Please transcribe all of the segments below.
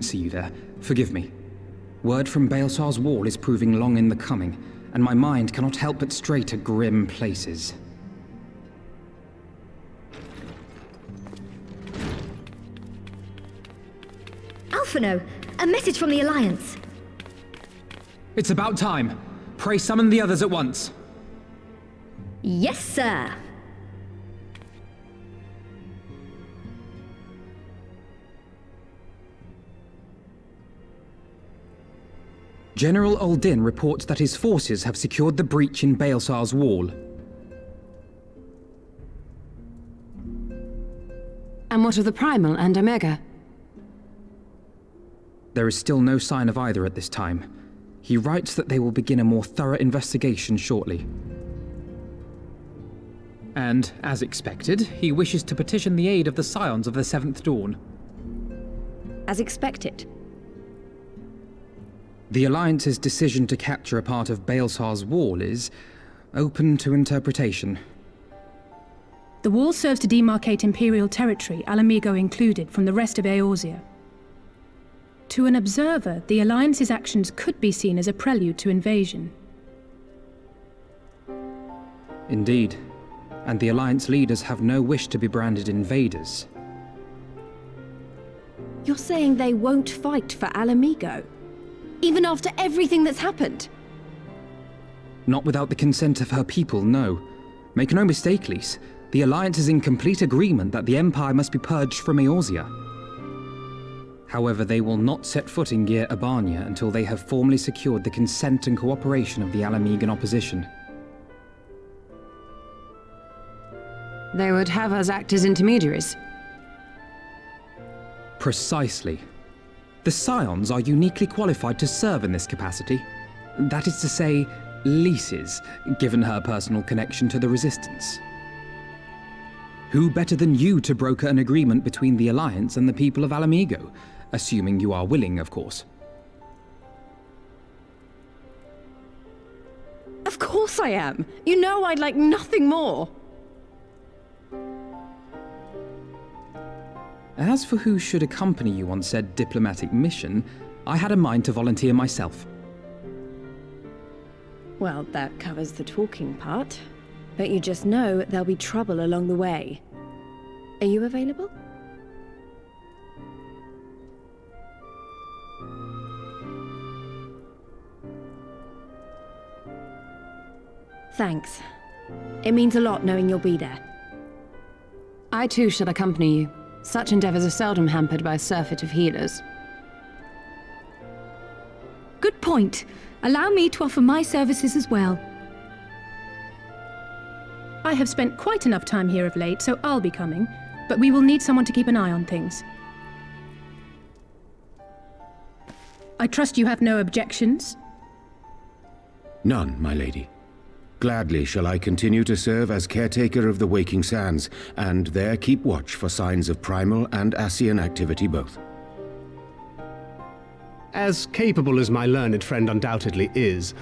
didn't see you there. Forgive me. Word from Baelsar's wall is proving long in the coming, and my mind cannot help but stray to grim places. Alphino, a message from the Alliance. It's about time. Pray summon the others at once. Yes, sir. General Uldin reports that his forces have secured the breach in Baelsar's wall. And what of the Primal and Omega? There is still no sign of either at this time. He writes that they will begin a more thorough investigation shortly. And, as expected, he wishes to petition the aid of the Scions of the Seventh Dawn. As expected. The Alliance's decision to capture a part of Baelsar's wall is open to interpretation. The wall serves to demarcate Imperial territory, Alamigo included, from the rest of Eorzea. To an observer, the Alliance's actions could be seen as a prelude to invasion. Indeed. And the Alliance leaders have no wish to be branded invaders. You're saying they won't fight for Alamigo? Even after everything that's happened? Not without the consent of her people, no. Make no mistake, Lys. The Alliance is in complete agreement that the Empire must be purged from Eorzea. However, they will not set foot in Gyr Abania until they have formally secured the consent and cooperation of the Alamigan opposition. They would have us act as intermediaries. Precisely. The Scions are uniquely qualified to serve in this capacity. That is to say, Lys's, given her personal connection to the Resistance. Who better than you to broker an agreement between the Alliance and the people of Alamigo? Assuming you are willing, of course. Of course I am! You know I'd like nothing more! As for who should accompany you on said diplomatic mission, I had a mind to volunteer myself. Well, that covers the talking part. But you just know there'll be trouble along the way. Are you available? Thanks. It means a lot knowing you'll be there. I too shall accompany you. Such endeavors are seldom hampered by a surfeit of healers. Good point. Allow me to offer my services as well. I have spent quite enough time here of late, so I'll be coming, but we will need someone to keep an eye on things. I trust you have no objections? None, my lady. Gladly shall I continue to serve as caretaker of the Waking Sands, and there keep watch for signs of primal and Ascian activity both. As capable as my learned friend undoubtedly is,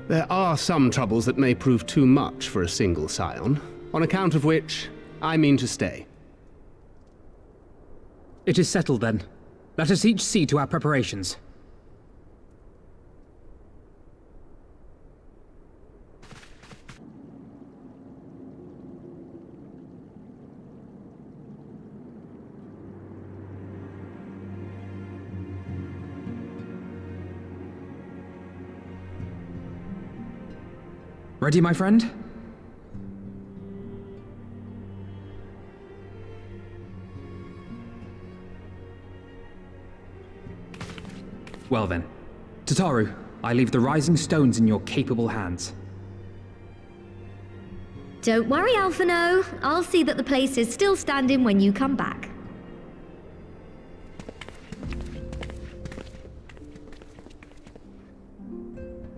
there are some troubles that may prove too much for a single scion, on account of which I mean to stay. It is settled then. Let us each see to our preparations. Ready, my friend? Well then. Tataru, I leave the rising stones in your capable hands. Don't worry, Alphino. I'll see that the place is still standing when you come back.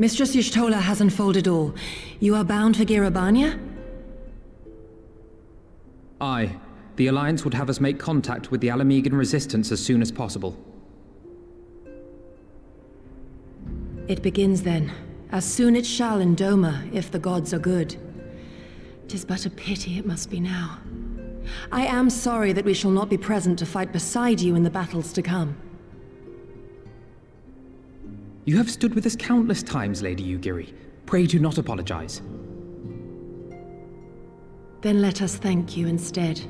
Mistress Y'shtola has unfolded all. You are bound for Gyr Abania? Aye. The Alliance would have us make contact with the Alamigan resistance as soon as possible. It begins then. As soon it shall in Doma, if the gods are good. 'Tis but a pity it must be now. I am sorry that we shall not be present to fight beside you in the battles to come. You have stood with us countless times, Lady Yugiri. Pray do not apologize. Then let us thank you instead.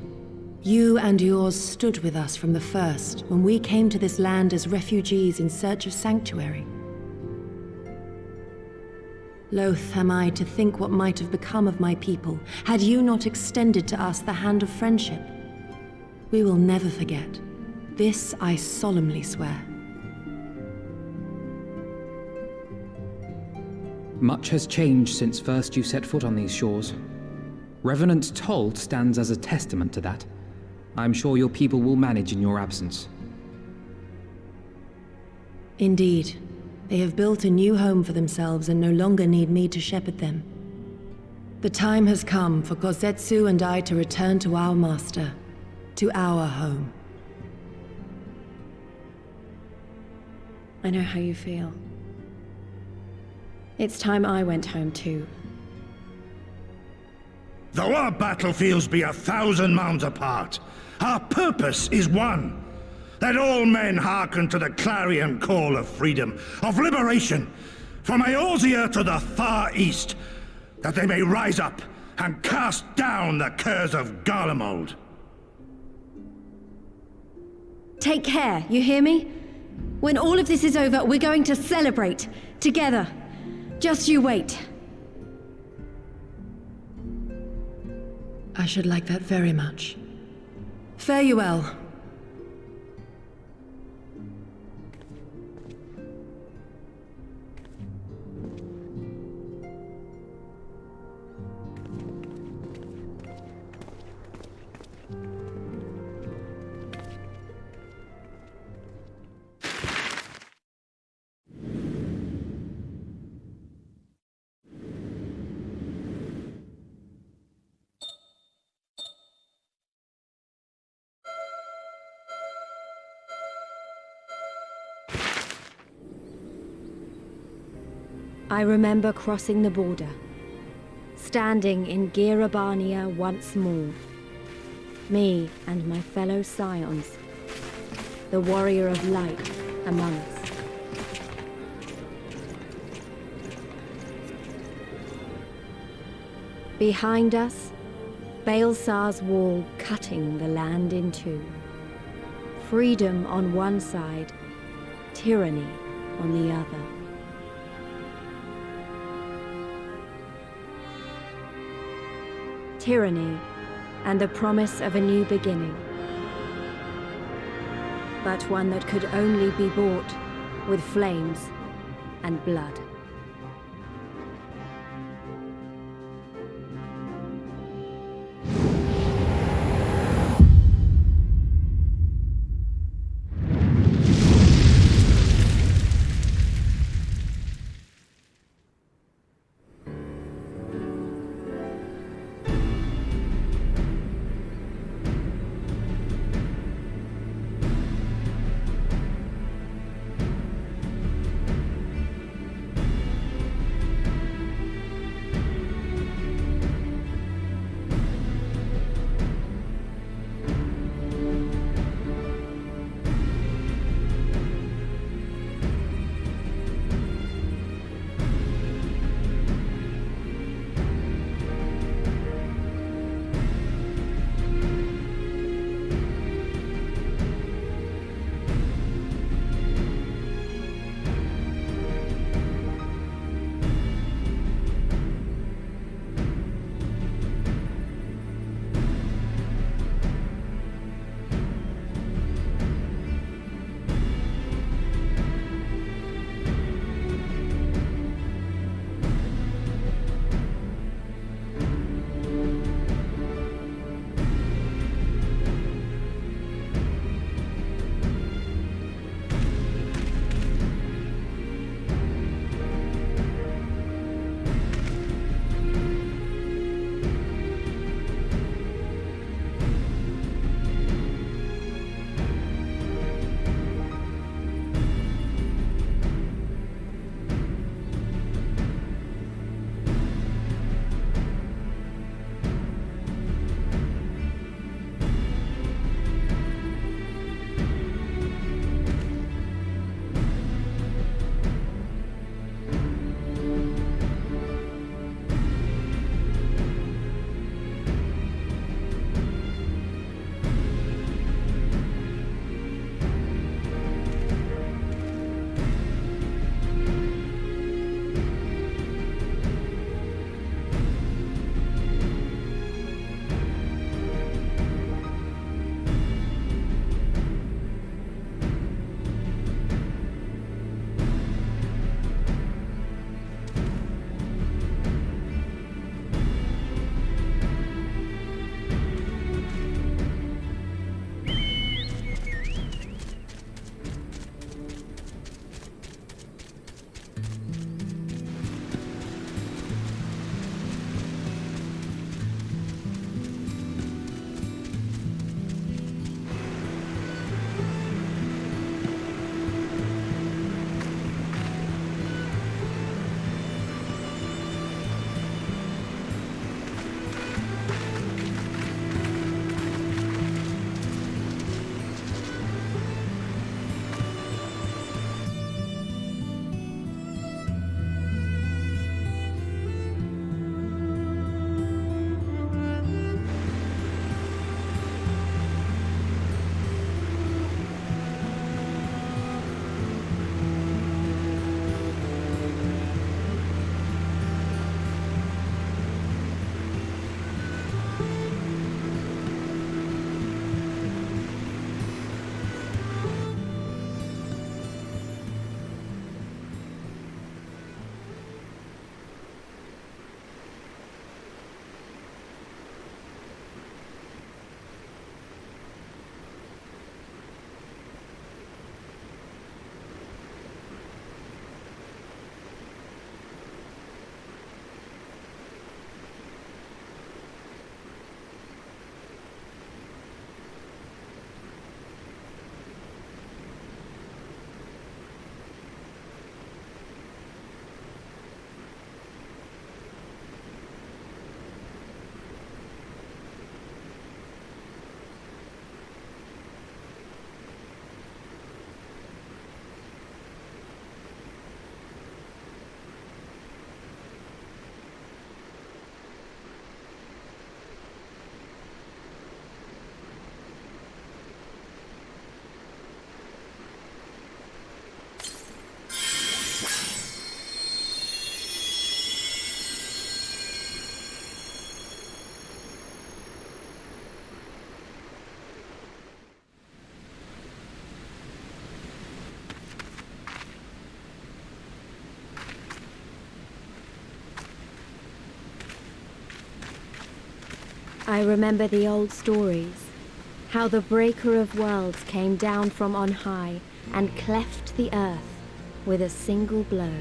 You and yours stood with us from the first, when we came to this land as refugees in search of sanctuary. Loath am I to think what might have become of my people, had you not extended to us the hand of friendship. We will never forget. This I solemnly swear. Much has changed since first you set foot on these shores. Revenant's Toll stands as a testament to that. I'm sure your people will manage in your absence. Indeed. They have built a new home for themselves and no longer need me to shepherd them. The time has come for Kozetsu and I to return to our master, to our home. I know how you feel. It's time I went home too. Though our battlefields be 1,000 mounds apart, our purpose is one. That all men hearken to the clarion call of freedom, of liberation, from Eorzea to the far east, that they may rise up and cast down the curse of Garlemald. Take care, you hear me? When all of this is over, we're going to celebrate, together. Just you wait. I should like that very much. Fare you well. I remember crossing the border, standing in Girabania once more. Me and my fellow scions, the warrior of light among us. Behind us, Baelsar's wall cutting the land in two. Freedom on one side, tyranny on the other. Tyranny and the promise of a new beginning. But one that could only be bought with flames and blood. I remember the old stories, how the Breaker of Worlds came down from on high and cleft the earth with a single blow.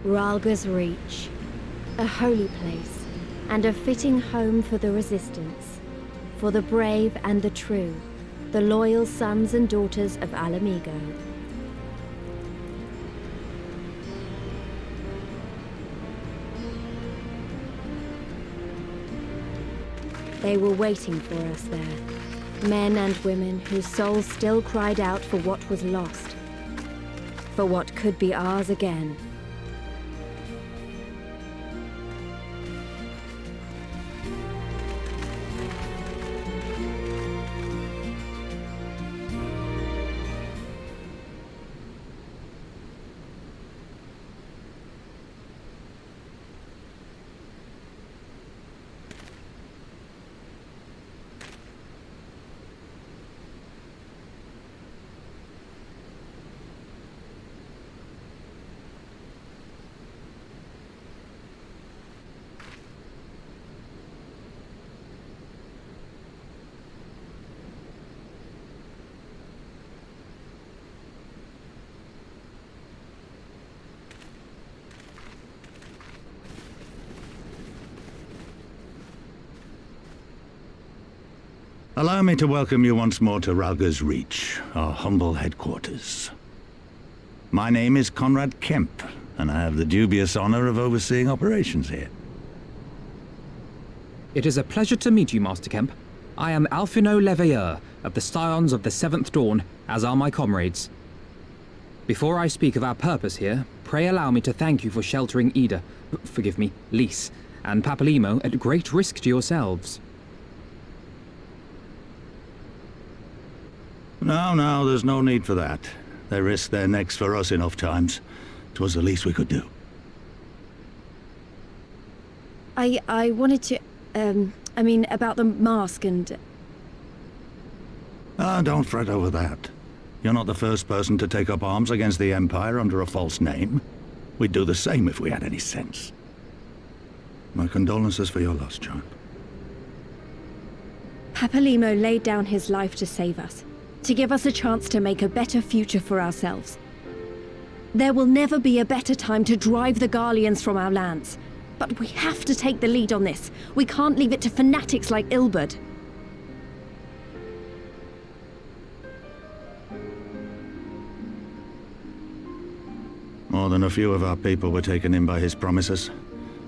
Ralga's Reach, a holy place and a fitting home for the Resistance, for the brave and the true, the loyal sons and daughters of Alamigo. They were waiting for us there, men and women whose souls still cried out for what was lost, for what could be ours again. Allow me to welcome you once more to Ralga's Reach, our humble headquarters. My name is Conrad Kemp, and I have the dubious honor of overseeing operations here. It is a pleasure to meet you, Master Kemp. I am Alphino Leveilleur of the Scions of the Seventh Dawn, as are my comrades. Before I speak of our purpose here, pray allow me to thank you for sheltering Ida, forgive me, Lys, and Papalymo at great risk to yourselves. No, there's no need for that. They risked their necks for us enough times. 'Twas the least we could do. I wanted to, about the mask and... Don't fret over that. You're not the first person to take up arms against the Empire under a false name. We'd do the same if we had any sense. My condolences for your loss, child. Papalymo laid down his life to save us, to give us a chance to make a better future for ourselves. There will never be a better time to drive the Garleans from our lands. But we have to take the lead on this. We can't leave it to fanatics like Ilberd. More than a few of our people were taken in by his promises.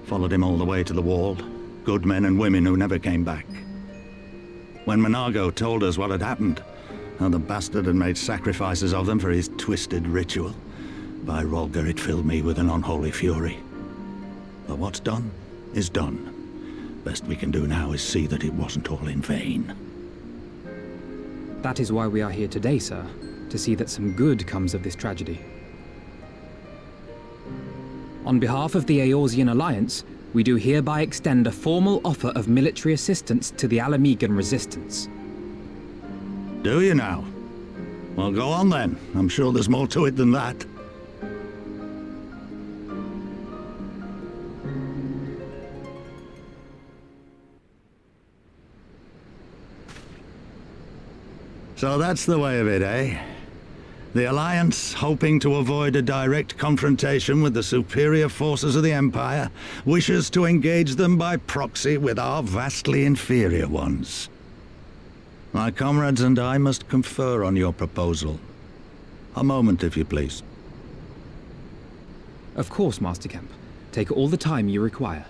Followed him all the way to the wall. Good men and women who never came back. When Monago told us what had happened, how the bastard had made sacrifices of them for his twisted ritual, by Ralga it filled me with an unholy fury. But what's done is done. Best we can do now is see that it wasn't all in vain. That is why we are here today, sir, to see that some good comes of this tragedy. On behalf of the Eorzean Alliance, we do hereby extend a formal offer of military assistance to the Alamigan Resistance. Do you now? Well, go on then. I'm sure there's more to it than that. So that's the way of it, eh? The Alliance, hoping to avoid a direct confrontation with the superior forces of the Empire, wishes to engage them by proxy with our vastly inferior ones. My comrades and I must confer on your proposal. A moment, if you please. Of course, Master Kemp. Take all the time you require.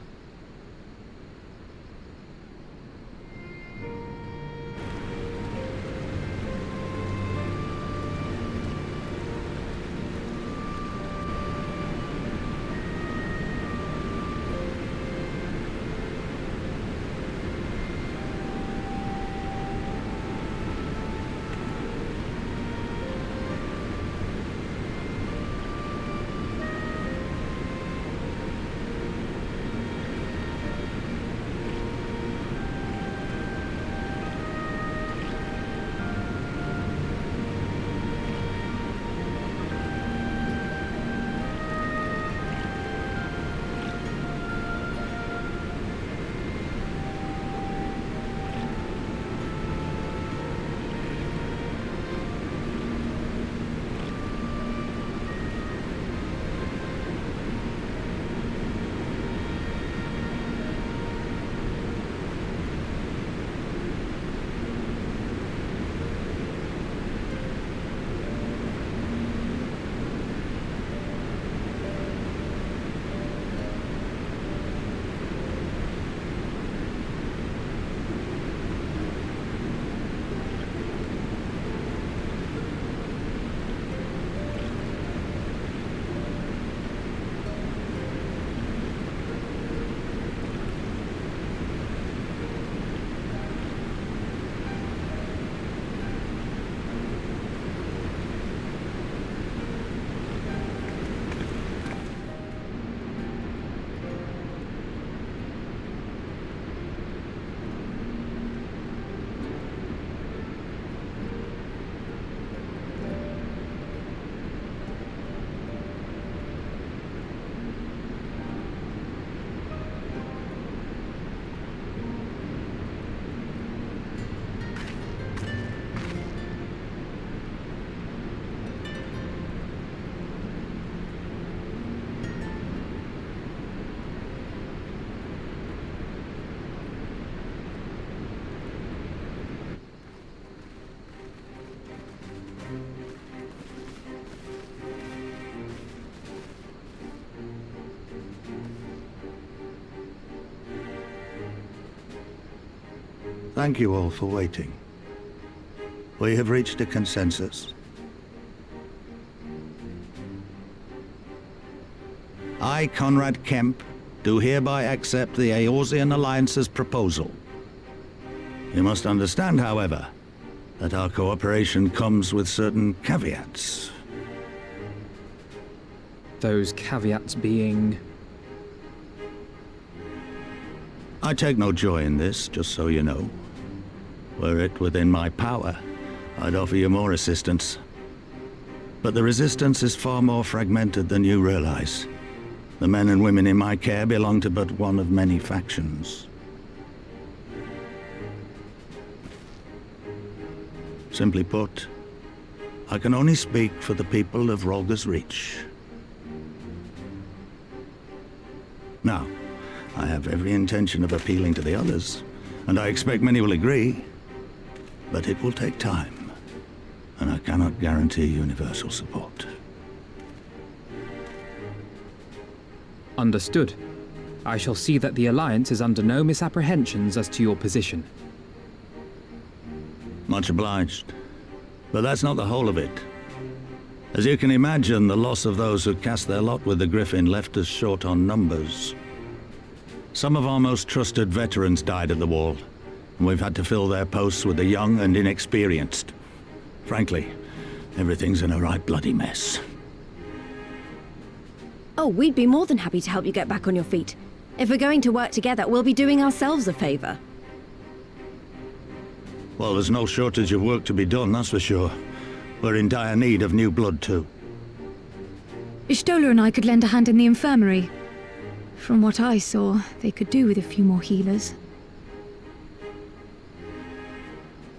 Thank you all for waiting. We have reached a consensus. I, Conrad Kemp, do hereby accept the Eorzean Alliance's proposal. You must understand, however, that our cooperation comes with certain caveats. Those caveats being... I take no joy in this, just so you know. Were it within my power, I'd offer you more assistance. But the Resistance is far more fragmented than you realize. The men and women in my care belong to but one of many factions. Simply put, I can only speak for the people of Rolga's Reach. Now, I have every intention of appealing to the others, and I expect many will agree, but it will take time, and I cannot guarantee universal support. Understood. I shall see that the Alliance is under no misapprehensions as to your position. Much obliged. But that's not the whole of it. As you can imagine, the loss of those who cast their lot with the Griffin left us short on numbers. Some of our most trusted veterans died at the wall, and we've had to fill their posts with the young and inexperienced. Frankly, everything's in a right bloody mess. Oh, we'd be more than happy to help you get back on your feet. If we're going to work together, we'll be doing ourselves a favor. Well, there's no shortage of work to be done, that's for sure. We're in dire need of new blood, too. Ishtola and I could lend a hand in the infirmary. From what I saw, they could do with a few more healers.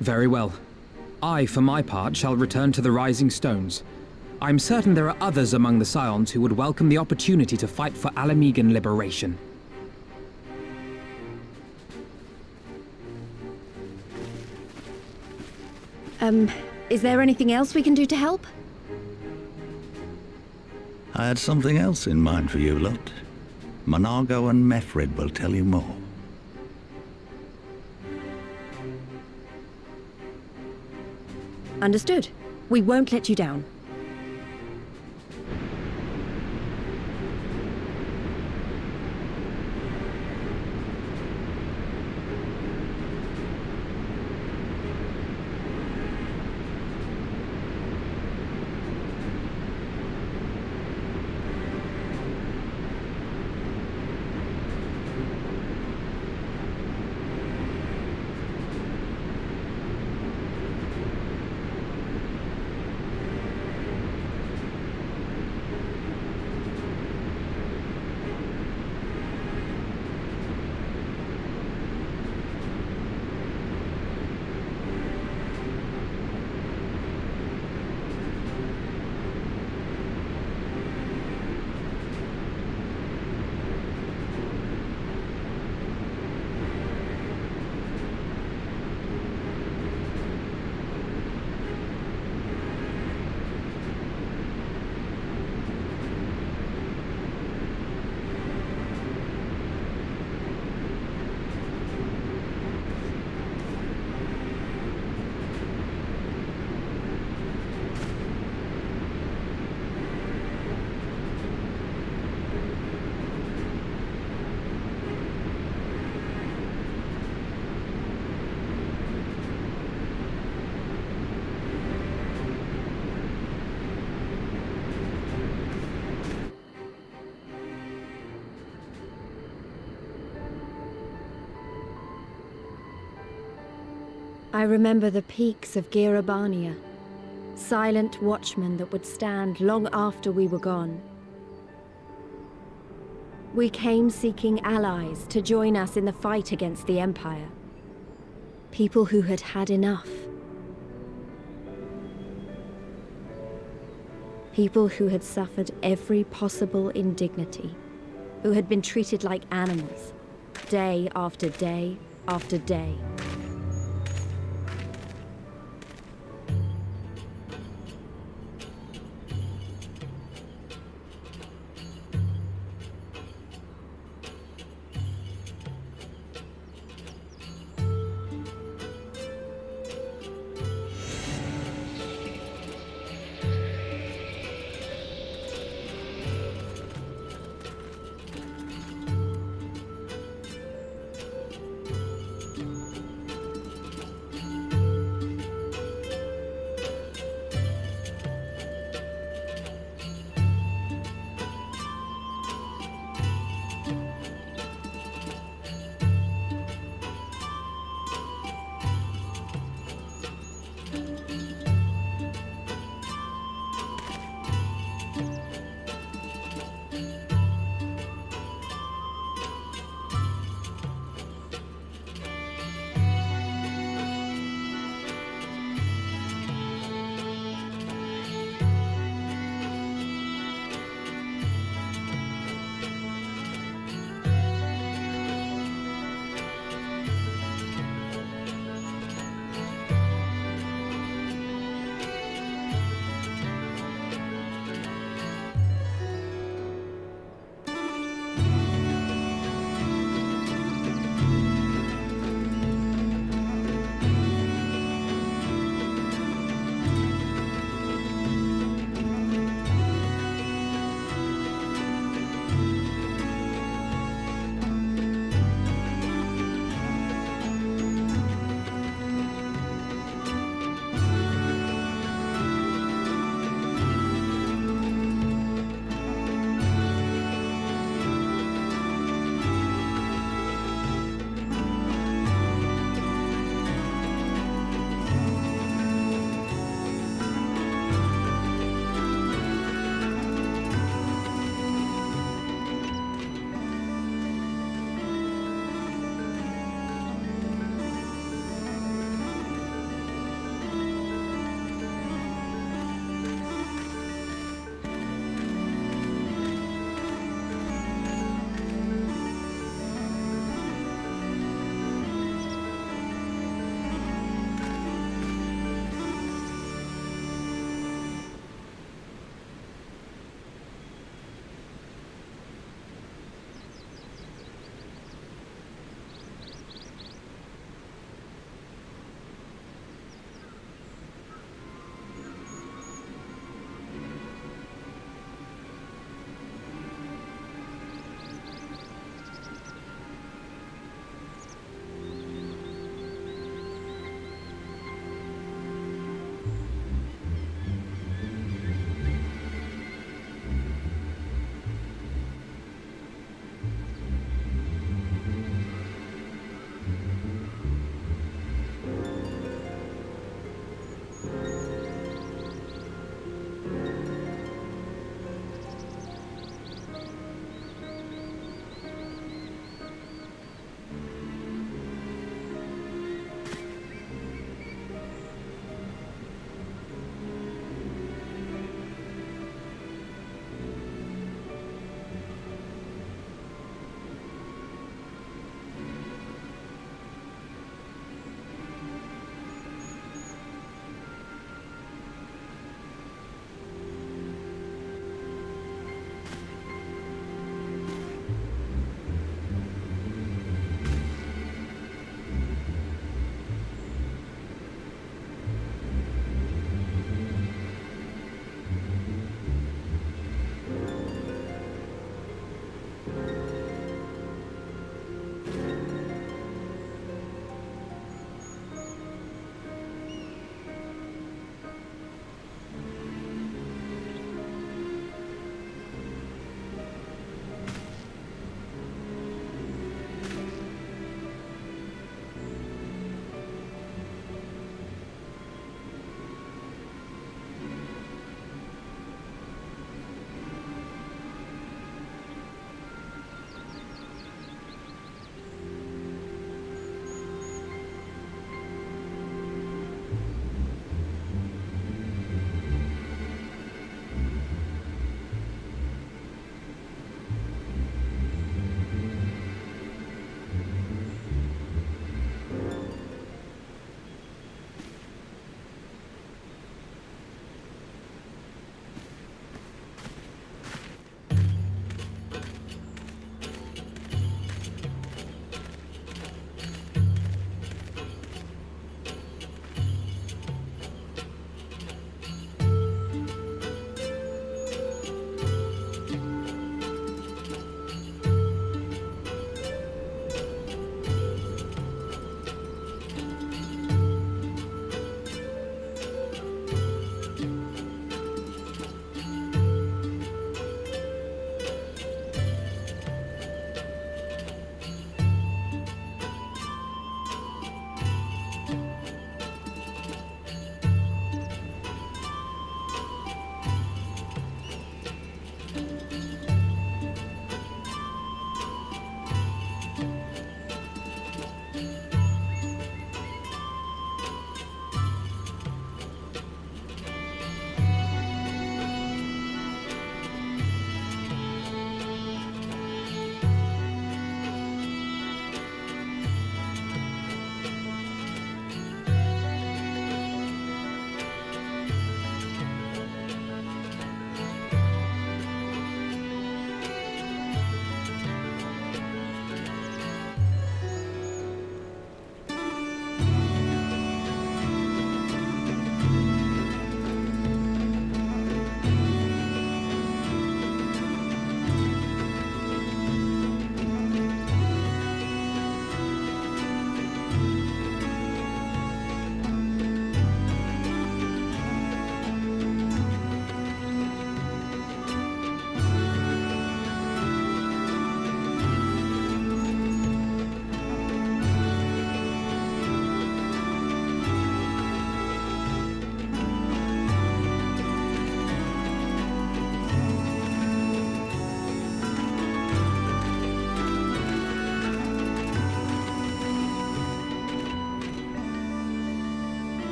Very well. I, for my part, shall return to the Rising Stones. I'm certain there are others among the Scions who would welcome the opportunity to fight for Alamegan liberation. Is there anything else we can do to help? I had something else in mind for you lot. Monargo and Mefred will tell you more. Understood. We won't let you down. I remember the peaks of Girabania, silent watchmen that would stand long after we were gone. We came seeking allies to join us in the fight against the Empire. People who had had enough. People who had suffered every possible indignity, who had been treated like animals, day after day after day.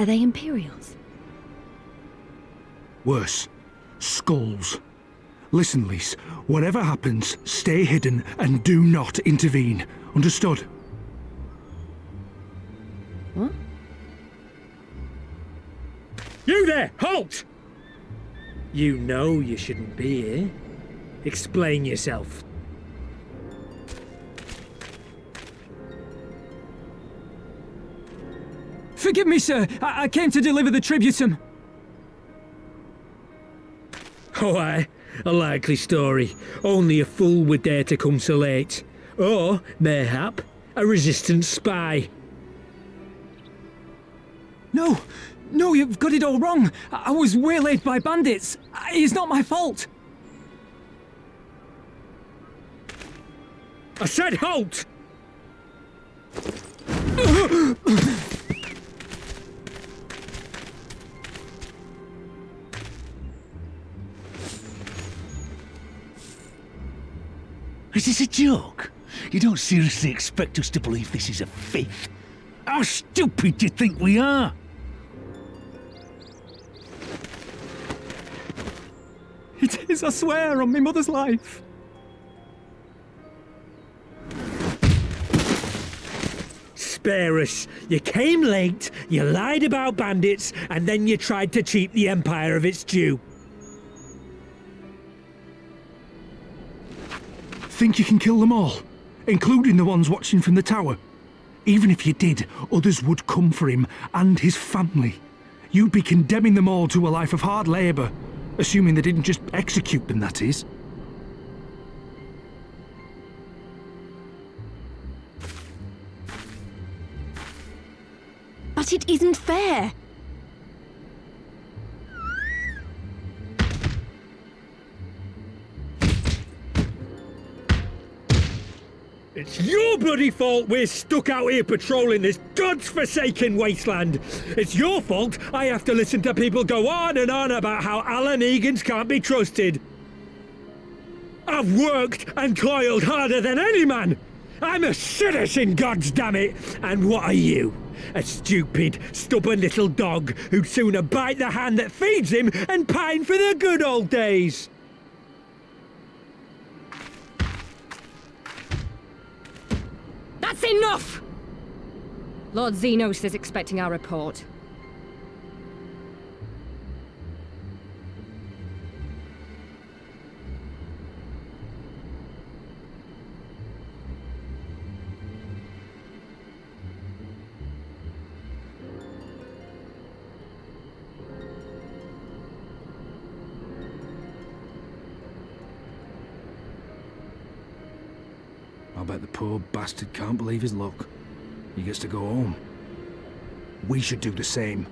Are they Imperials? Worse. Skulls. Listen, Lise. Whatever happens, stay hidden and do not intervene. Understood? What? You there! Halt! You know you shouldn't be here. Explain yourself. Forgive me, sir. I came to deliver the tributum. Oh, aye. A likely story. Only a fool would dare to come so late. Or, mayhap, a resistance spy. No, you've got it all wrong. I was waylaid by bandits. It's not my fault. I said halt! Is this a joke? You don't seriously expect us to believe this is a fake? How stupid do you think we are? It is, I swear, on my mother's life. Spare us. You came late, you lied about bandits, and then you tried to cheat the Empire of its due. Think you can kill them all? Including the ones watching from the tower? Even if you did, others would come for him and his family. You'd be condemning them all to a life of hard labour. Assuming they didn't just execute them, that is. But it isn't fair. It's your bloody fault we're stuck out here patrolling this god's-forsaken wasteland. It's your fault I have to listen to people go on and on about how Alan Egans can't be trusted. I've worked and toiled harder than any man. I'm a citizen, goddammit. And what are you? A stupid, stubborn little dog who'd sooner bite the hand that feeds him and pine for the good old days. That's enough! Lord Xenos is expecting our report. I bet the poor bastard can't believe his luck. He gets to go home. We should do the same.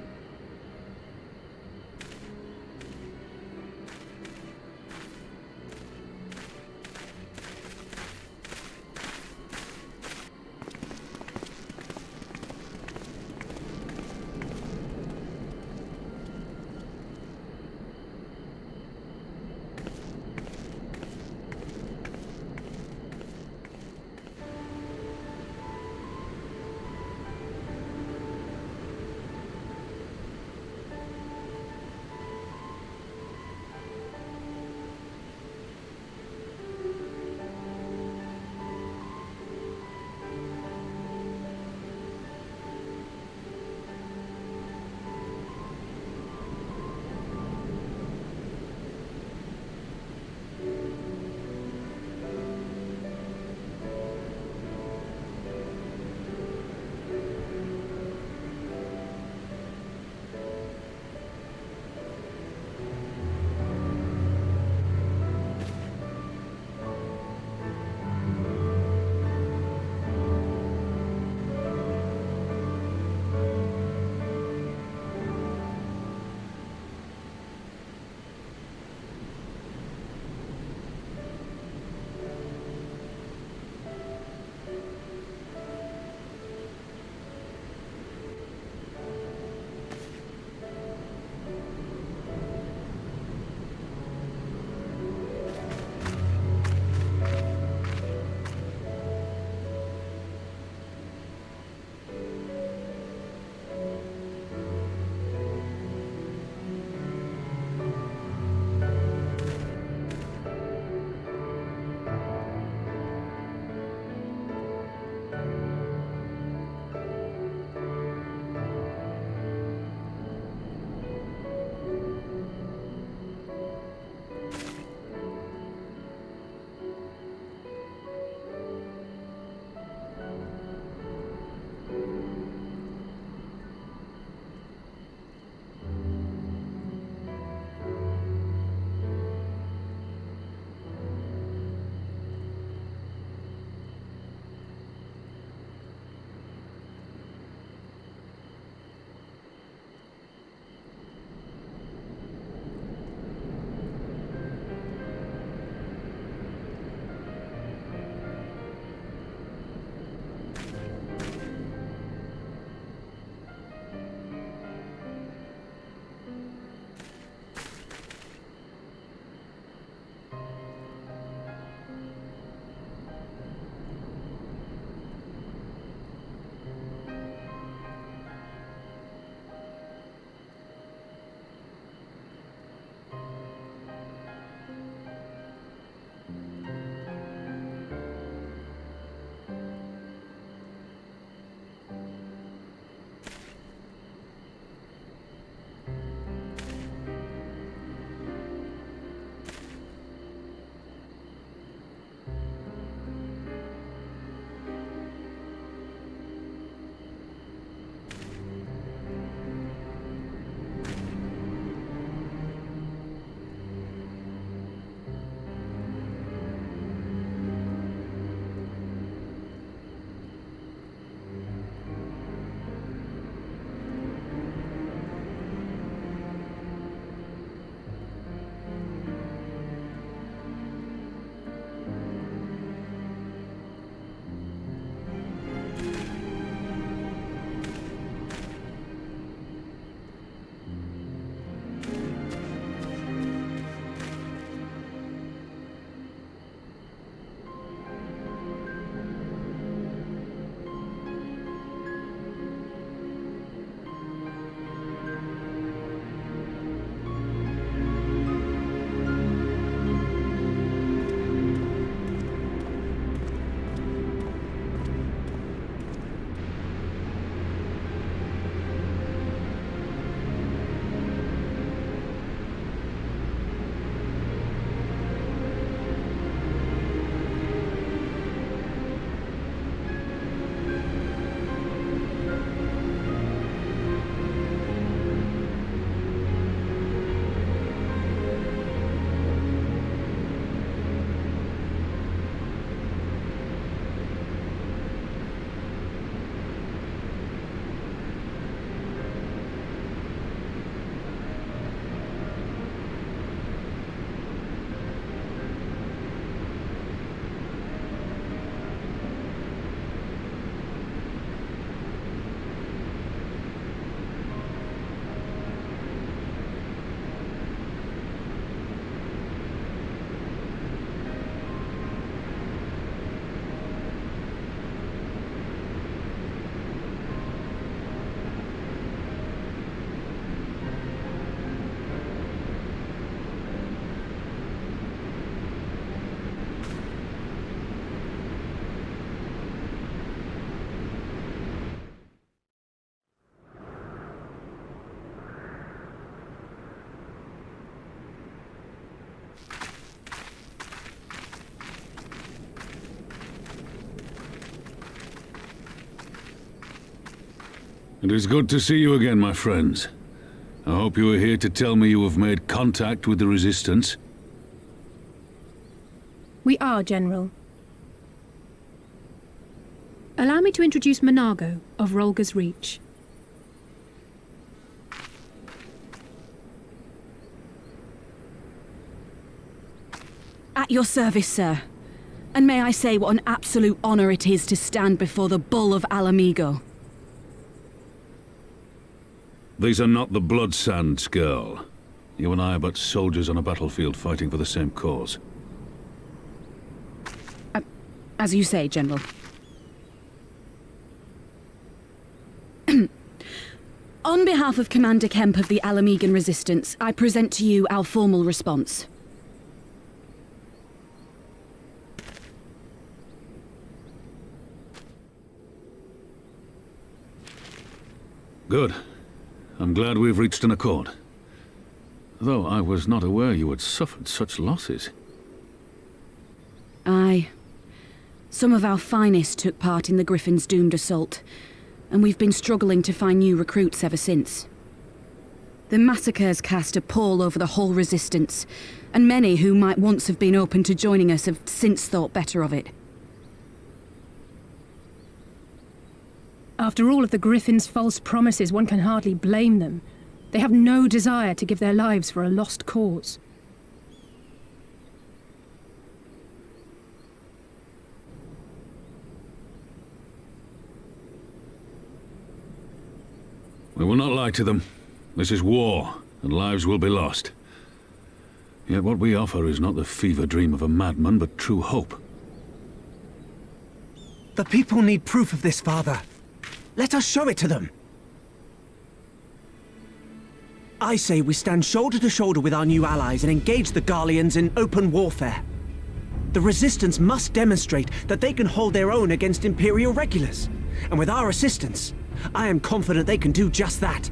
It is good to see you again, my friends. I hope you are here to tell me you have made contact with the Resistance. We are, General. Allow me to introduce Monago of Rolga's Reach. At your service, sir. And may I say what an absolute honor it is to stand before the Bull of Alamigo. These are not the Blood Sands, girl. You and I are but soldiers on a battlefield fighting for the same cause. As you say, General. On behalf of Commander Kemp of the Alamigan Resistance, I present to you our formal response. Good. I'm glad we've reached an accord. Though I was not aware you had suffered such losses. Aye. Some of our finest took part in the Griffin's doomed assault, and we've been struggling to find new recruits ever since. The massacres cast a pall over the whole Resistance, and many who might once have been open to joining us have since thought better of it. After all of the Griffin's false promises, one can hardly blame them. They have no desire to give their lives for a lost cause. We will not lie to them. This is war, and lives will be lost. Yet what we offer is not the fever dream of a madman, but true hope. The people need proof of this, Father. Let us show it to them. I say we stand shoulder to shoulder with our new allies and engage the Garleans in open warfare. The Resistance must demonstrate that they can hold their own against Imperial regulars. And with our assistance, I am confident they can do just that.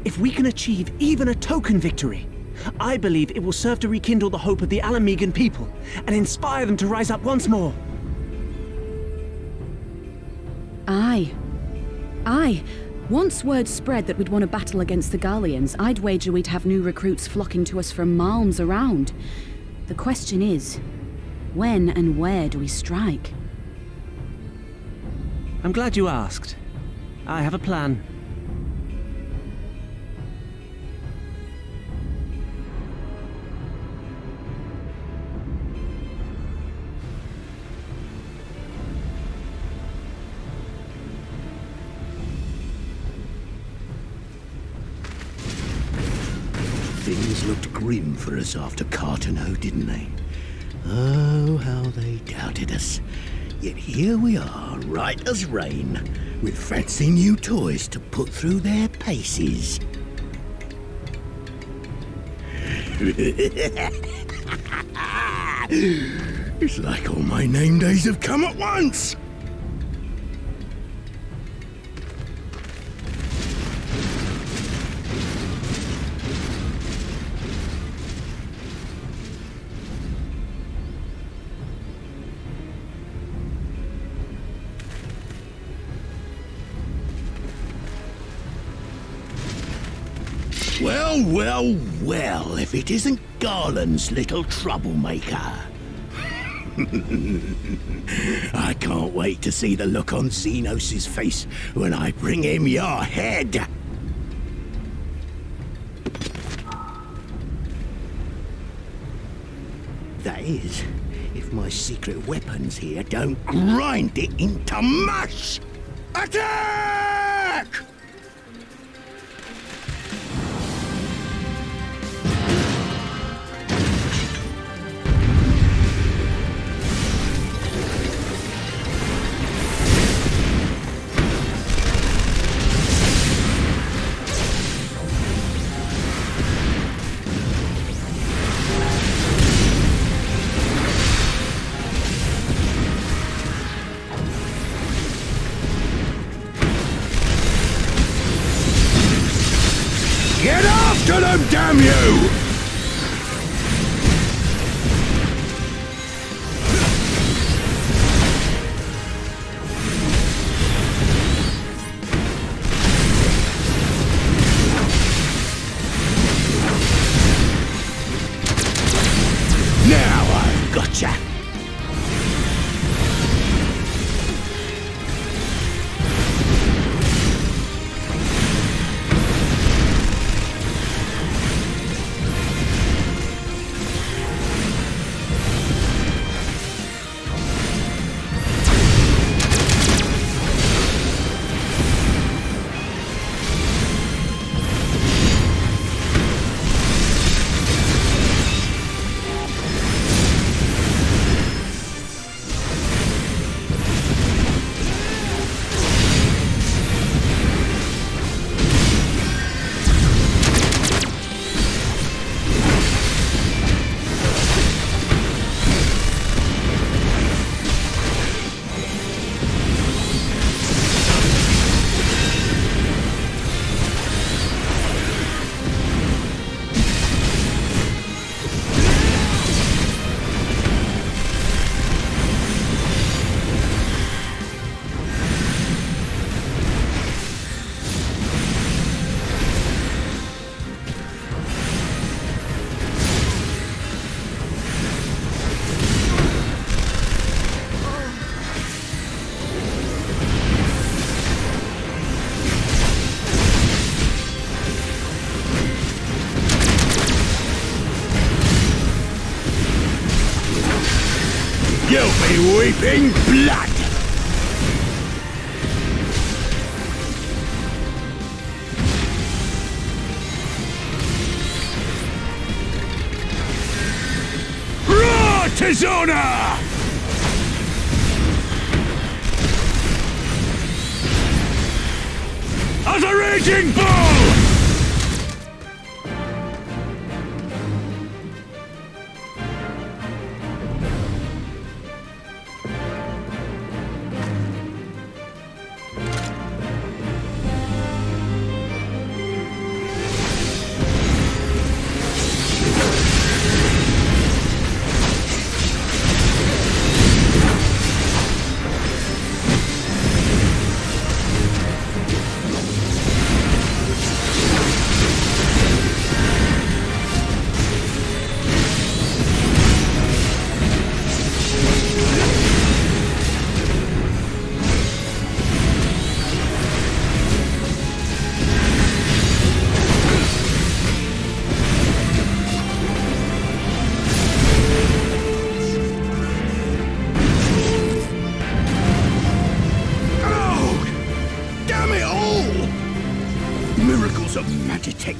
If we can achieve even a token victory, I believe it will serve to rekindle the hope of the Alamigan people and inspire them to rise up once more. Aye. Aye. Once word spread that we'd won a battle against the Garleans, I'd wager we'd have new recruits flocking to us from malms around. The question is, when and where do we strike? I'm glad you asked. I have a plan. Things looked grim for us after Cartano, didn't they? Oh, how they doubted us. Yet here we are, right as rain, with fancy new toys to put through their paces. It's like all my name days have come at once! Well, well, well, if it isn't Garland's little troublemaker. I can't wait to see the look on Xenos' face when I bring him your head. That is, if my secret weapons here don't grind it into mush! Attack! Now I've gotcha! You'll be weeping blood! Roar, Tizona! As a raging bull!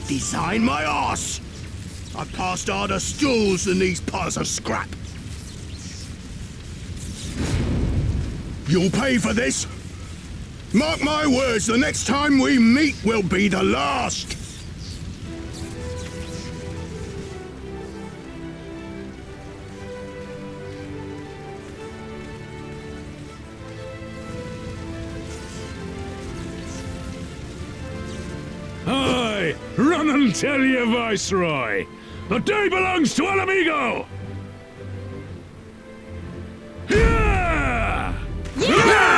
Design my arse! I've passed harder stools than these piles of scrap. You'll pay for this. Mark my words, the next time we meet will be the last. Aye! Run and tell your Viceroy! The day belongs to Alamigo! Yeah! Yeah!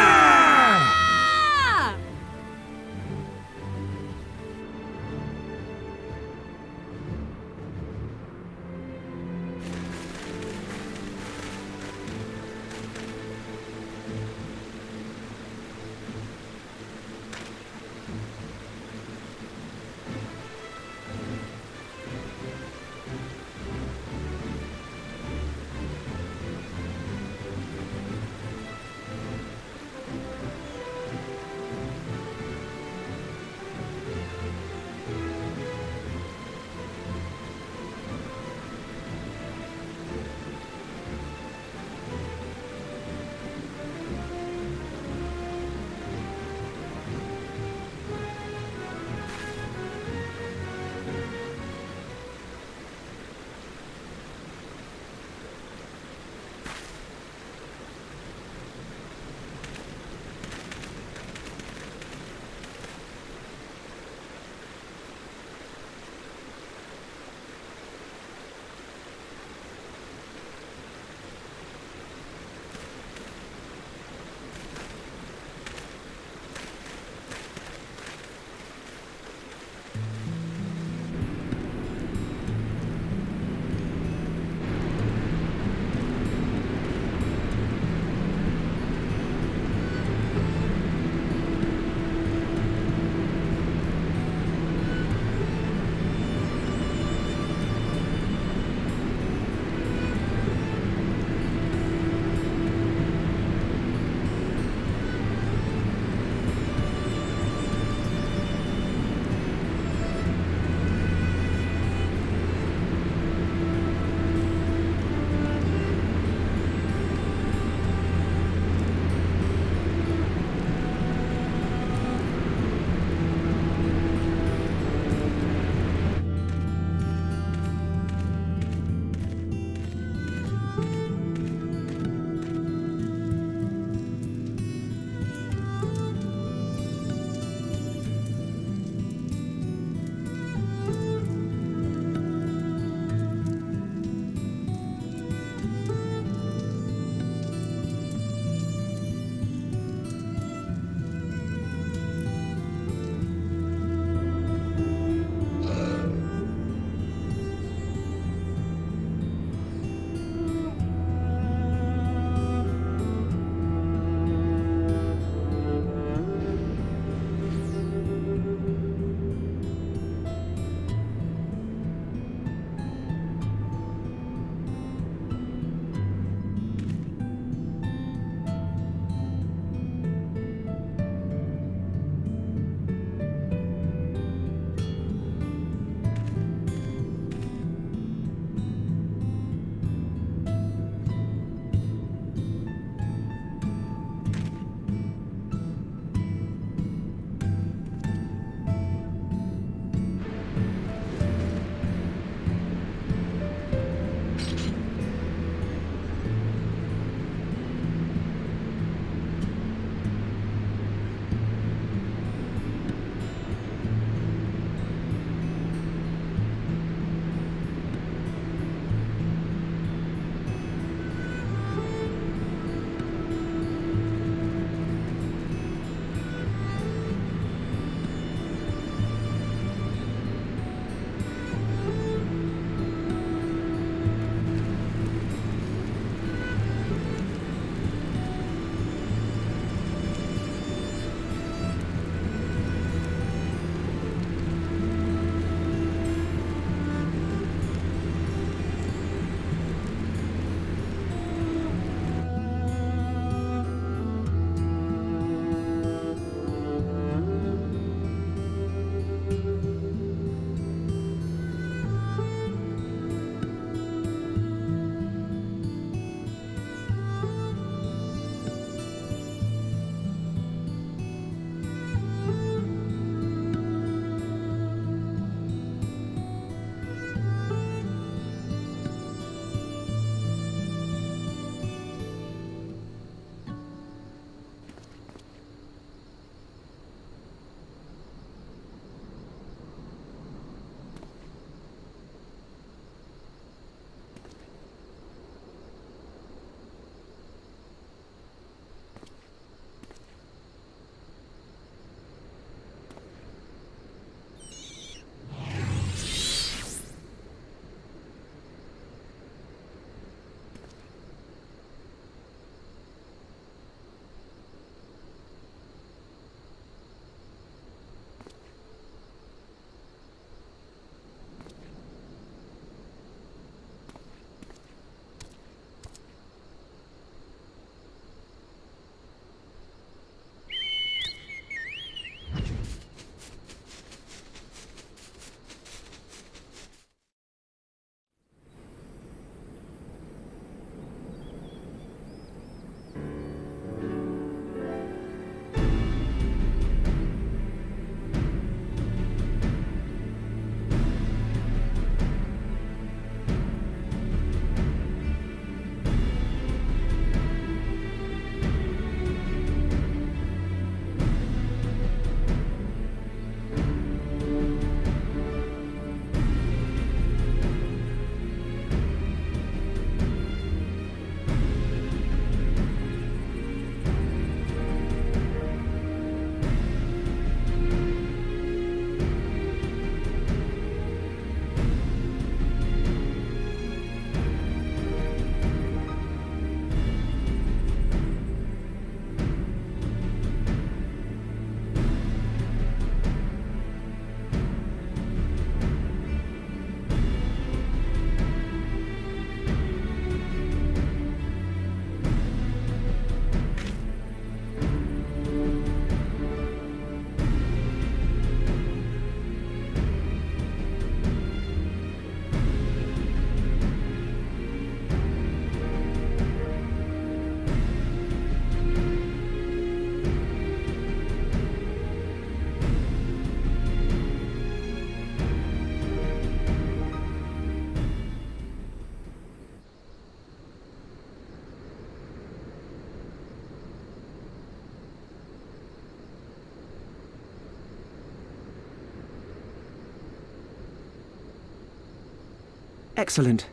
Excellent.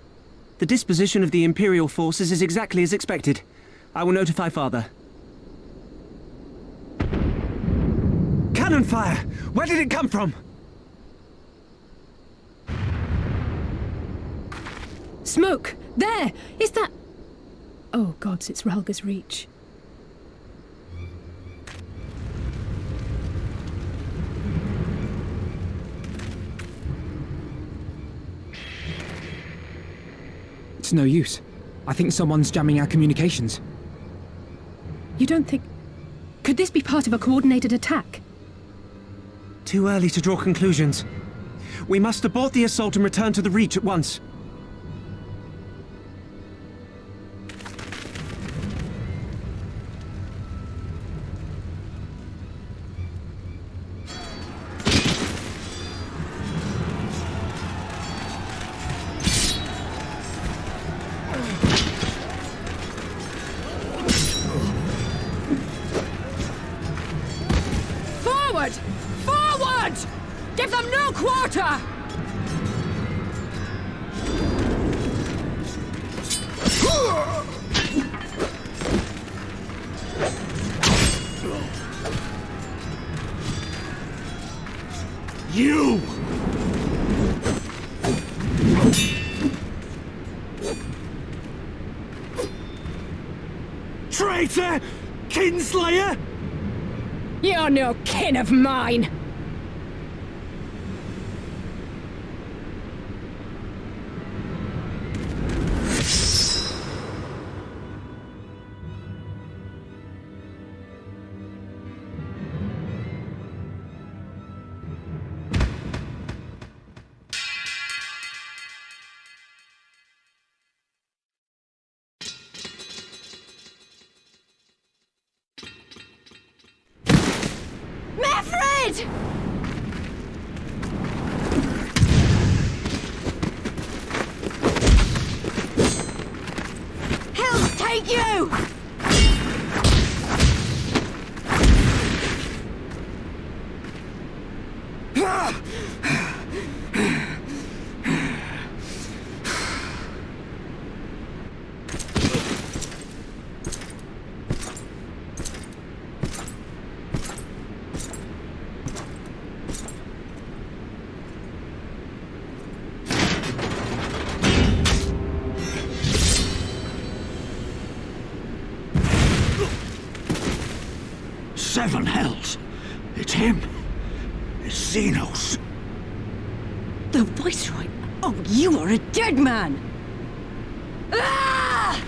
The disposition of the Imperial forces is exactly as expected. I will notify Father. Cannon fire! Where did it come from? Smoke! There! Is that... Oh gods, it's Ralga's Reach. It's no use. I think someone's jamming our communications. You don't think... Could this be part of a coordinated attack? Too early to draw conclusions. We must abort the assault and return to the Reach at once. Forward! Forward! Give them no quarter! You! Traitor! Kinslayer! You're no kin of mine! Meffred! He'll take you! Seven hells! It's him! It's Xenos! The Viceroy! Oh, you are a dead man! Ah!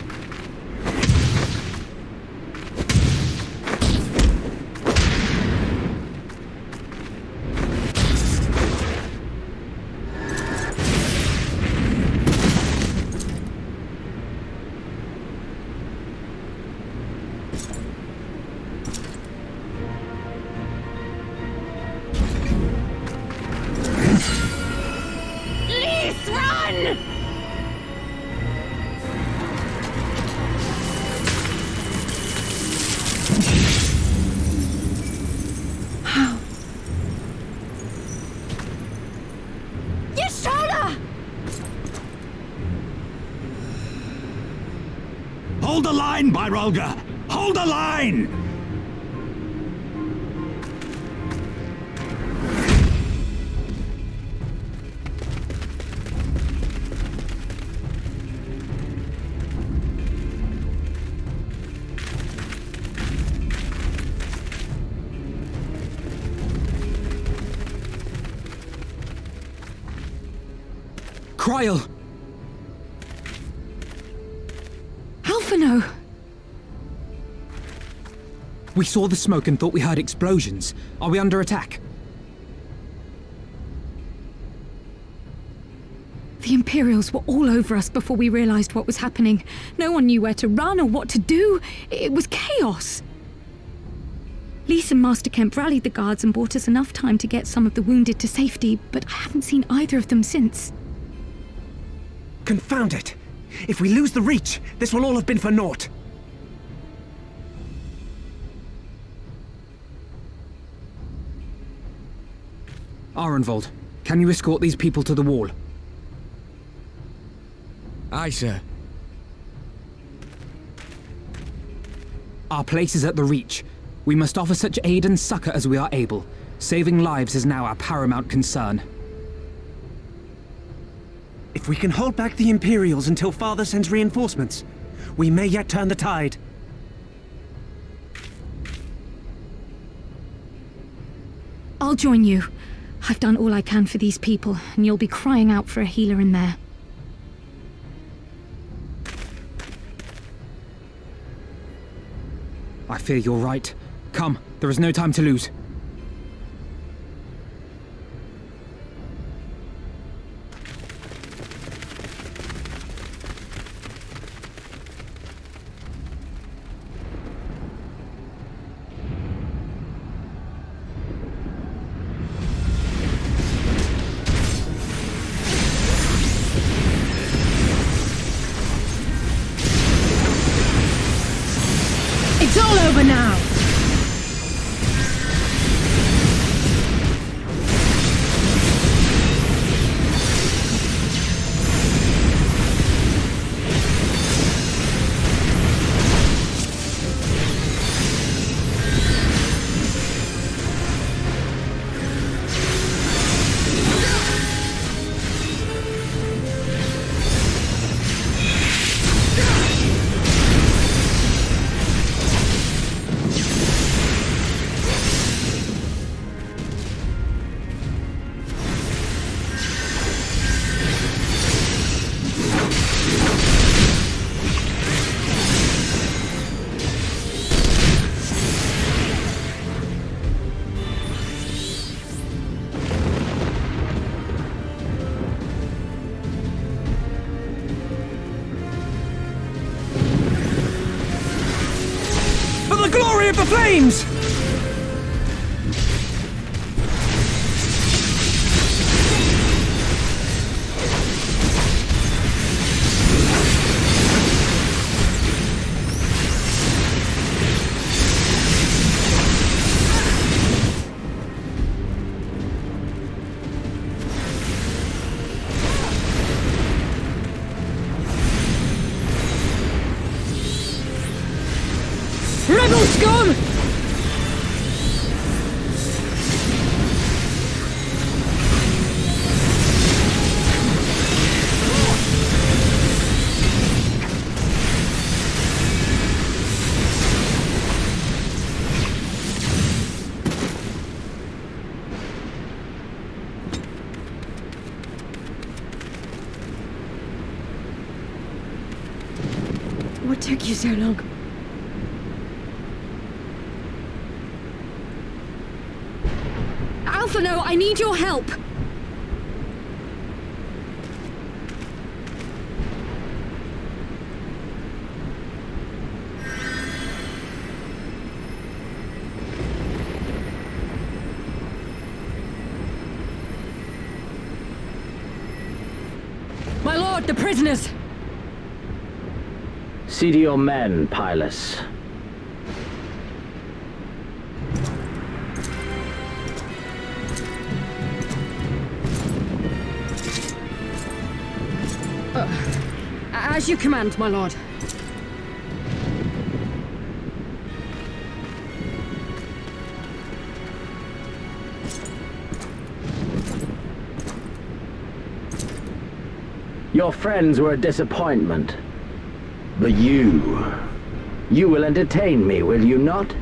Please run! How? Your shoulder! Hold the line, Byrolga! Hold the line! Kryl! Alphino! We saw the smoke and thought we heard explosions. Are we under attack? The Imperials were all over us before we realized what was happening. No one knew where to run or what to do. It was chaos. Lise and Master Kemp rallied the guards and bought us enough time to get some of the wounded to safety, but I haven't seen either of them since. Confound it! If we lose the Reach, this will all have been for naught. Arenvold, can you escort these people to the wall? Aye, sir. Our place is at the Reach. We must offer such aid and succor as we are able. Saving lives is now our paramount concern. If we can hold back the Imperials until Father sends reinforcements, we may yet turn the tide. I'll join you. I've done all I can for these people, and you'll be crying out for a healer in there. I fear you're right. Come, there is no time to lose. It's all over now! For the glory of the flames! Rebel scum! What took you so long? Alphano, I need your help! My lord, the prisoners! See to your men, Pylus. As you command, my lord. Your friends were a disappointment. But you will entertain me, will you not?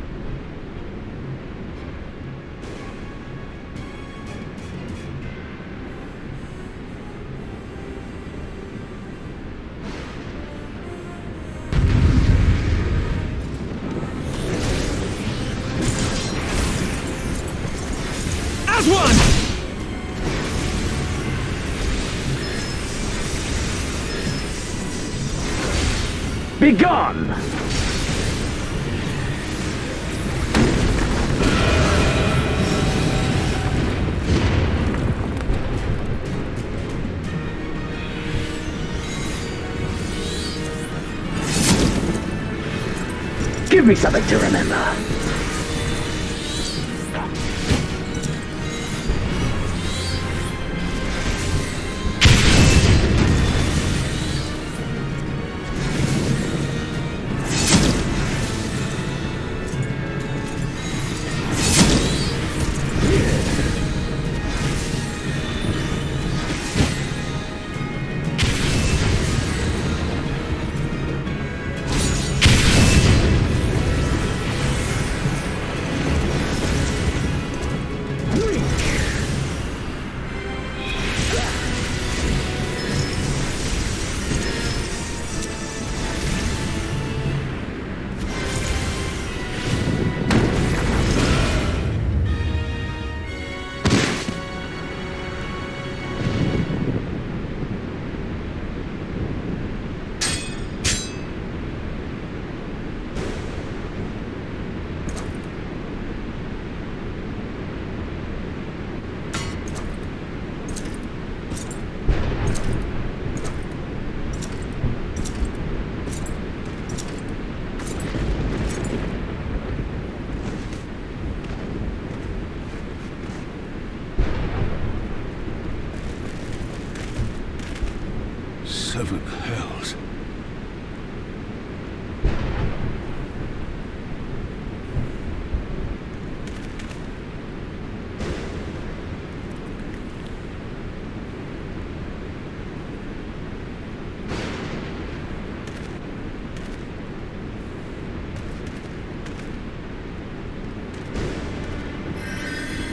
As one! Begone! Give me something to remember.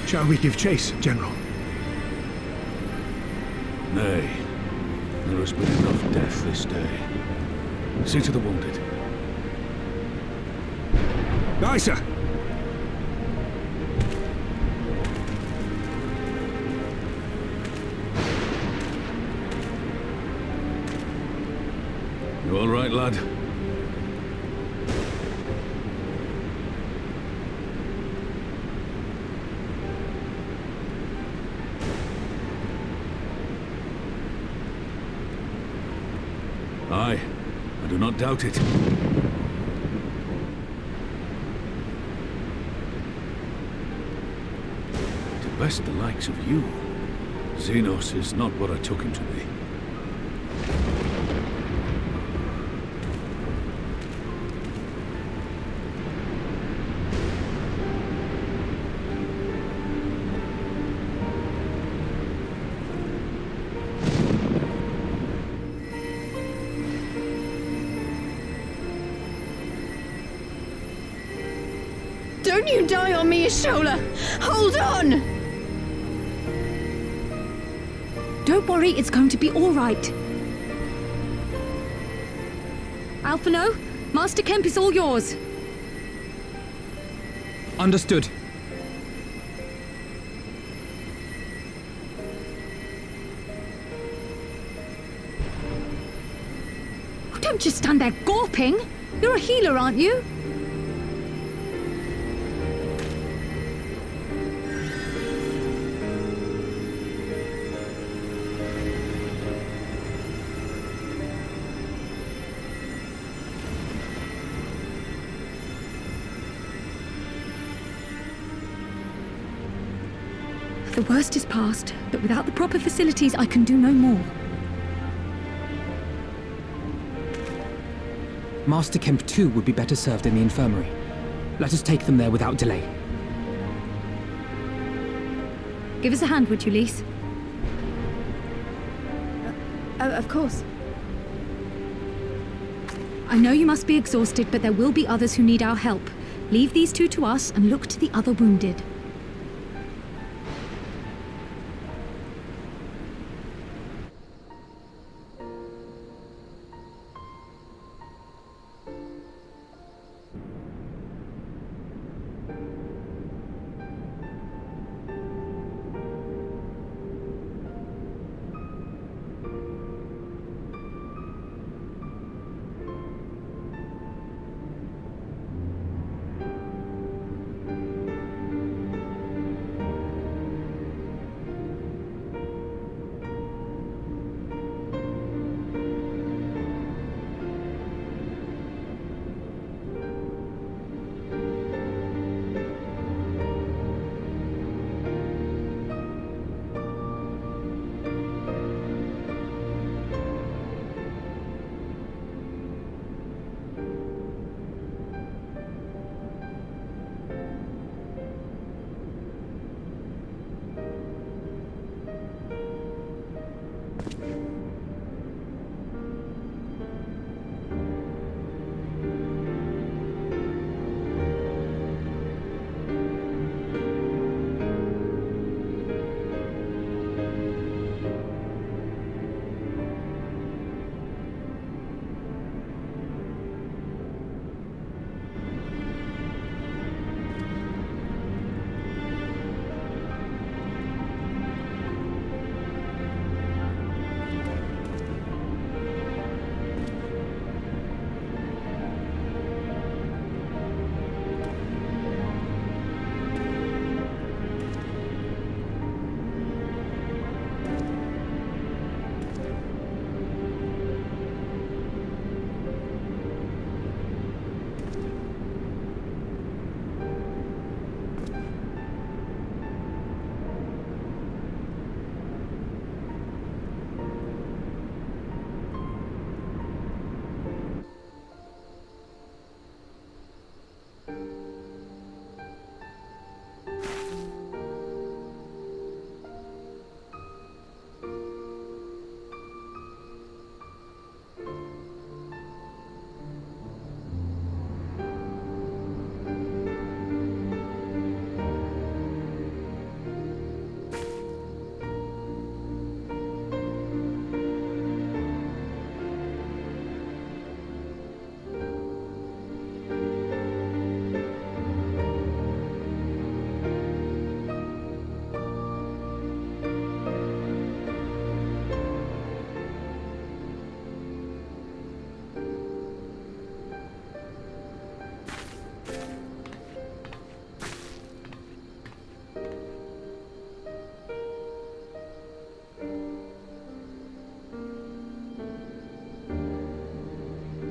Shall we give chase, General? Nay. There has been enough death this day. See to the wounded. Aye, sir. You all right, lad? Aye, I do not doubt it. To best the likes of you, Xenos is not what I took him to be. Don't you die on me, Ashola! Hold on! Don't worry, it's going to be all right. Alphino, Master Kemp is all yours. Understood. Don't just stand there gawping. You're a healer, aren't you? The worst is past, but without the proper facilities, I can do no more. Master Kemp too would be better served in the infirmary. Let us take them there without delay. Give us a hand, would you, Lise? Of course. I know you must be exhausted, but there will be others who need our help. Leave these two to us and look to the other wounded.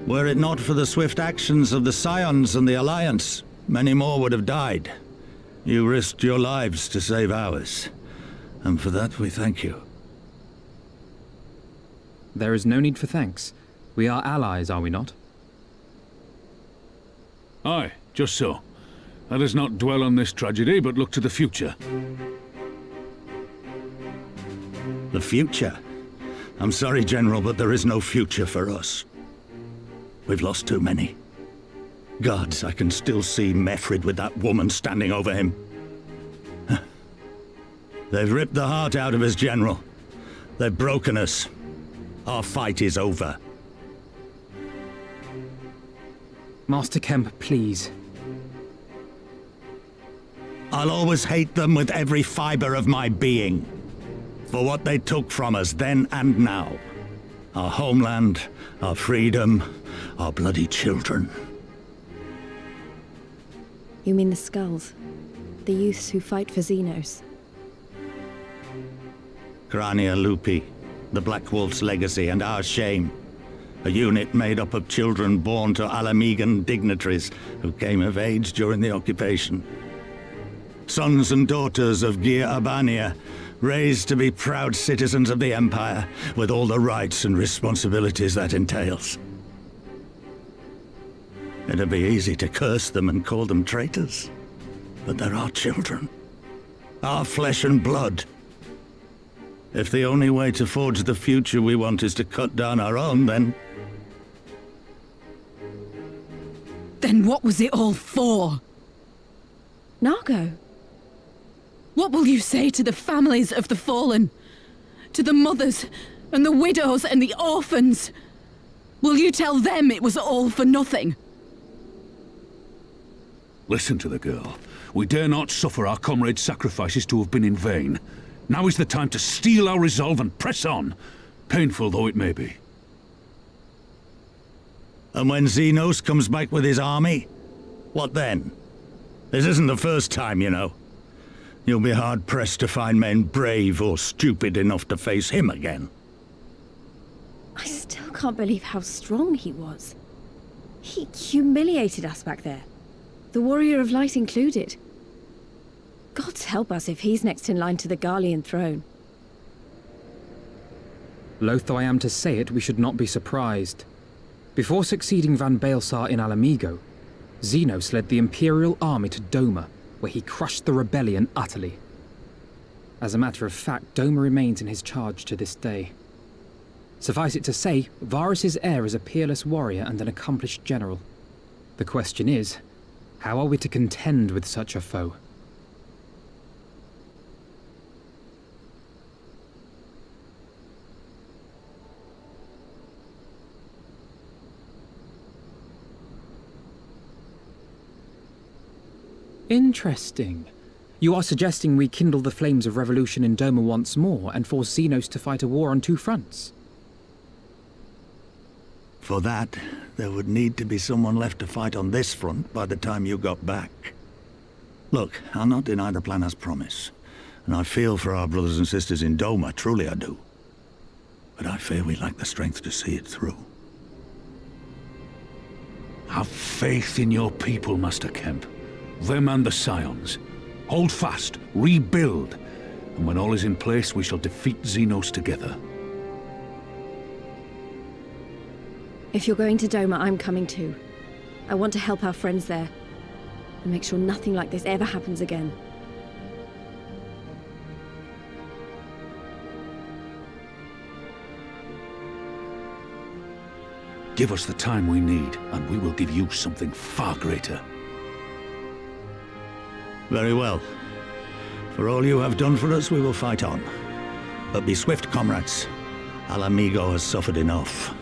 Were it not for the swift actions of the Scions and the Alliance, many more would have died. You risked your lives to save ours, and for that we thank you. There is no need for thanks. We are allies, are we not? Aye, just so. Let us not dwell on this tragedy, but look to the future. The future? I'm sorry, General, but there is no future for us. We've lost too many. Gods, I can still see Mefrid with that woman standing over him. They've ripped the heart out of us, General. They've broken us. Our fight is over. Master Kemp, please. I'll always hate them with every fiber of my being. For what they took from us then and now. Our homeland, our freedom, our bloody children. You mean the Skulls? The youths who fight for Xenos? Grania Lupi, the Black Wolf's legacy and our shame. A unit made up of children born to Alamegan dignitaries who came of age during the occupation. Sons and daughters of Gir Abania, raised to be proud citizens of the Empire, with all the rights and responsibilities that entails. It'd be easy to curse them and call them traitors, but they're our children. Our flesh and blood. If the only way to forge the future we want is to cut down our own, then... Then what was it all for? Nargo? What will you say to the families of the fallen? To the mothers, and the widows, and the orphans? Will you tell them it was all for nothing? Listen to the girl. We dare not suffer our comrades' sacrifices to have been in vain. Now is the time to steel our resolve and press on, painful though it may be. And when Xenos comes back with his army, what then? This isn't the first time, you know. You'll be hard-pressed to find men brave or stupid enough to face him again. I still can't believe how strong he was. He humiliated us back there. The Warrior of Light included. Gods help us if he's next in line to the Garlean throne. Loath though I am to say it, we should not be surprised. Before succeeding Van Baelsar in Alamigo, Xenos led the Imperial army to Doma, where he crushed the rebellion utterly. As a matter of fact, Doma remains in his charge to this day. Suffice it to say, Varus's heir is a peerless warrior and an accomplished general. The question is, how are we to contend with such a foe? Interesting. You are suggesting we kindle the flames of revolution in Doma once more and force Xenos to fight a war on two fronts? For that, there would need to be someone left to fight on this front by the time you got back. Look, I'll not deny the plan as promised, and I feel for our brothers and sisters in Doma, truly I do. But I fear we lack the strength to see it through. Have faith in your people, Master Kemp. Them and the Scions. Hold fast, rebuild, and when all is in place, we shall defeat Xenos together. If you're going to Doma, I'm coming too. I want to help our friends there, and make sure nothing like this ever happens again. Give us the time we need, and we will give you something far greater. Very well. For all you have done for us, we will fight on. But be swift, comrades. Alamigo has suffered enough.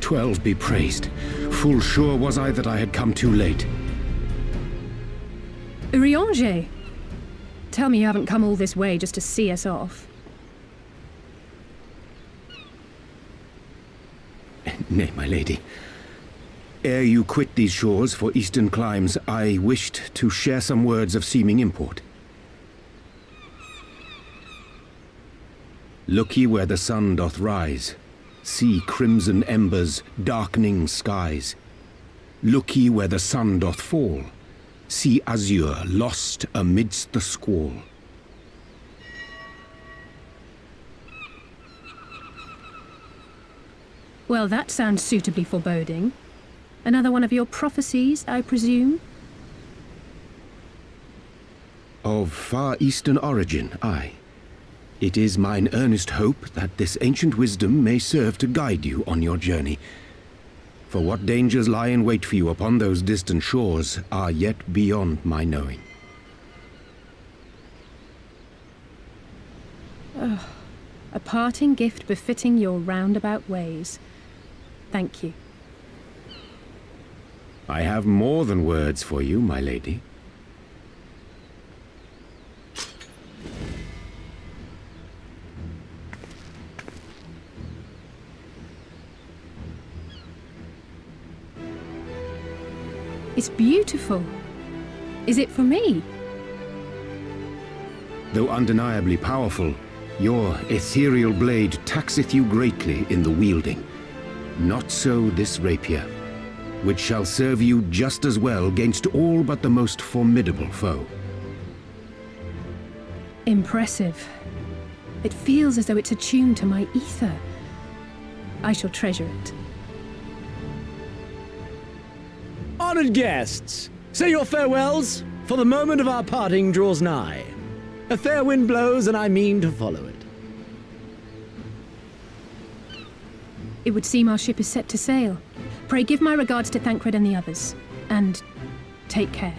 12 be praised. Full sure was I that I had come too late. Urianger! Tell me you haven't come all this way just to see us off. Nay, my lady. Ere you quit these shores for eastern climes, I wished to share some words of seeming import. Look ye where the sun doth rise. See crimson embers, darkening skies. Look ye where the sun doth fall. See azure lost amidst the squall. Well, that sounds suitably foreboding. Another one of your prophecies, I presume? Of far eastern origin, aye. It is mine earnest hope that this ancient wisdom may serve to guide you on your journey. For what dangers lie in wait for you upon those distant shores are yet beyond my knowing. Oh, a parting gift befitting your roundabout ways. Thank you. I have more than words for you, my lady. It's beautiful. Is it for me? Though undeniably powerful, your ethereal blade taxeth you greatly in the wielding. Not so this rapier, which shall serve you just as well against all but the most formidable foe. Impressive. It feels as though it's attuned to my ether. I shall treasure it. Honored guests, say your farewells, for the moment of our parting draws nigh. A fair wind blows, and I mean to follow it. It would seem our ship is set to sail. Pray give my regards to Thancred and the others. And take care.